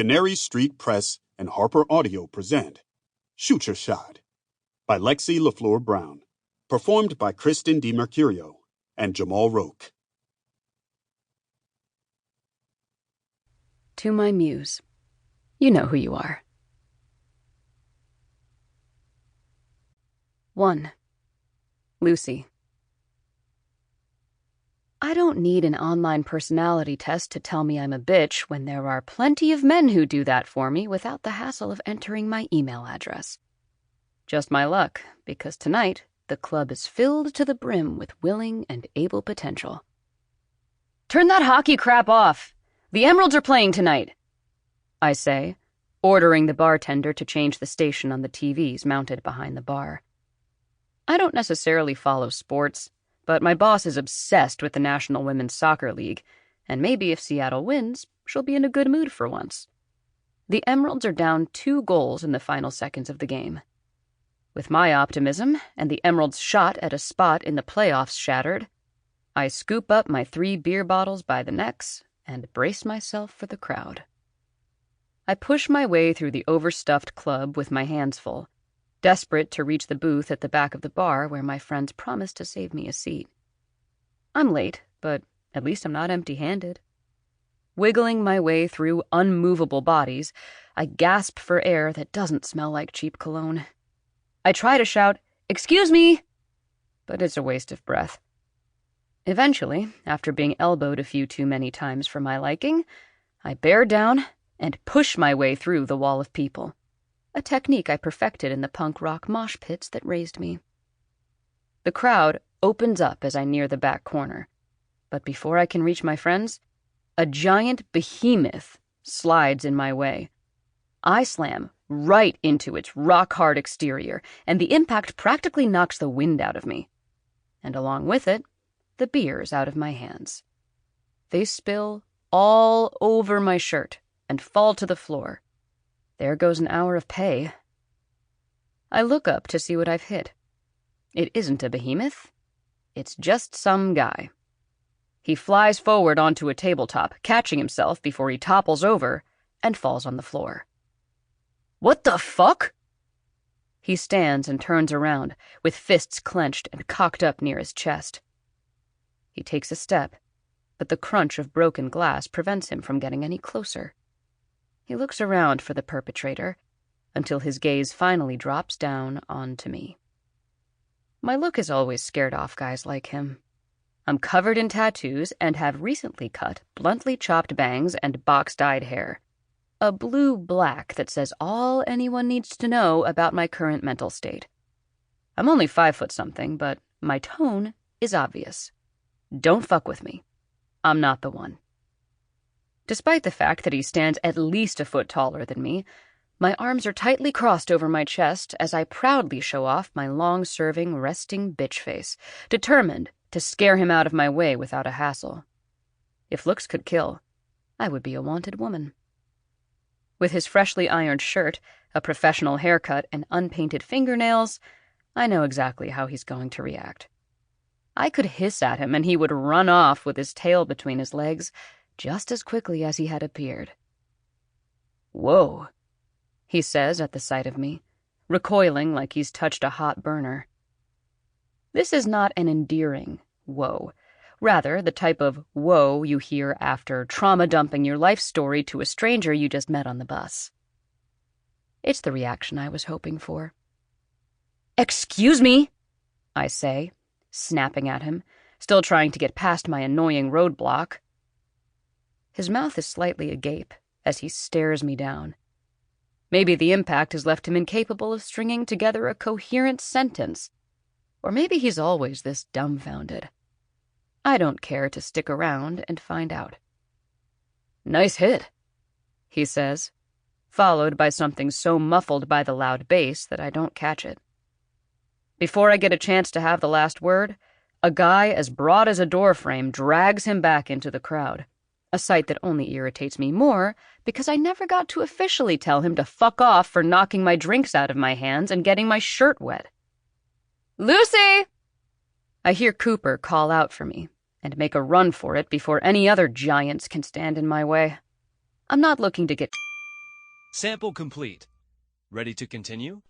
Canary Street Press and HarlequinAudio present Shoot Your Shot by Lexi LaFleur Brown, performed by Kristen DiMercurio and Jamal Roque. To my muse. You know who you are. 1. Lucy. I don't need an online personality test to tell me I'm a bitch when there are plenty of men who do that for me without the hassle of entering my email address. Just my luck, because tonight the club is filled to the brim with willing and able potential. Turn that hockey crap off! The Emeralds are playing tonight, I say, ordering the bartender to change the station on the TVs mounted behind the bar. I don't necessarily follow sports, but my boss is obsessed with the National Women's Soccer League, and maybe if Seattle wins, she'll be in a good mood for once. The Emeralds are down 2 goals in the final seconds of the game. With my optimism and the Emeralds' shot at a spot in the playoffs shattered, I scoop up my 3 beer bottles by the necks and brace myself for the crowd. I push my way through the overstuffed club with my hands full, desperate to reach the booth at the back of the bar where my friends promised to save me a seat. I'm late, but at least I'm not empty-handed. Wiggling my way through unmovable bodies, I gasp for air that doesn't smell like cheap cologne. I try to shout, "Excuse me!" but it's a waste of breath. Eventually, after being elbowed a few too many times for my liking, I bear down and push my way through the wall of people, a technique I perfected in the punk rock mosh pits that raised me. The crowd opens up as I near the back corner, but before I can reach my friends, a giant behemoth slides in my way. I slam right into its rock-hard exterior, and the impact practically knocks the wind out of me. And along with it, the beers out of my hands. They spill all over my shirt and fall to the floor. There goes an hour of pay. I look up to see what I've hit. It isn't a behemoth. It's just some guy. He flies forward onto a tabletop, catching himself before he topples over and falls on the floor. What the fuck? He stands and turns around, with fists clenched and cocked up near his chest. He takes a step, but the crunch of broken glass prevents him from getting any closer. He looks around for the perpetrator, until his gaze finally drops down onto me. My look has always scared off guys like him. I'm covered in tattoos and have recently cut, bluntly chopped bangs and box-dyed hair. A blue-black that says all anyone needs to know about my current mental state. I'm only 5'something, but my tone is obvious. Don't fuck with me. I'm not the one. Despite the fact that he stands at least a foot taller than me, my arms are tightly crossed over my chest as I proudly show off my long-serving, resting bitch face, determined to scare him out of my way without a hassle. If looks could kill, I would be a wanted woman. With his freshly ironed shirt, a professional haircut, and unpainted fingernails, I know exactly how he's going to react. I could hiss at him and he would run off with his tail between his legs just as quickly as he had appeared. Whoa, he says at the sight of me, recoiling like he's touched a hot burner. This is not an endearing whoa. Rather, the type of whoa you hear after trauma-dumping your life story to a stranger you just met on the bus. It's the reaction I was hoping for. Excuse me, I say, snapping at him, still trying to get past my annoying roadblock. His mouth is slightly agape as he stares me down. Maybe the impact has left him incapable of stringing together a coherent sentence. Or maybe he's always this dumbfounded. I don't care to stick around and find out. Nice hit, he says, followed by something so muffled by the loud bass that I don't catch it. Before I get a chance to have the last word, a guy as broad as a doorframe drags him back into the crowd, a sight that only irritates me more because I never got to officially tell him to fuck off for knocking my drinks out of my hands and getting my shirt wet. Lucy! I hear Cooper call out for me and make a run for it before any other giants can stand in my way. I'm not looking to get Sample complete. Ready to continue?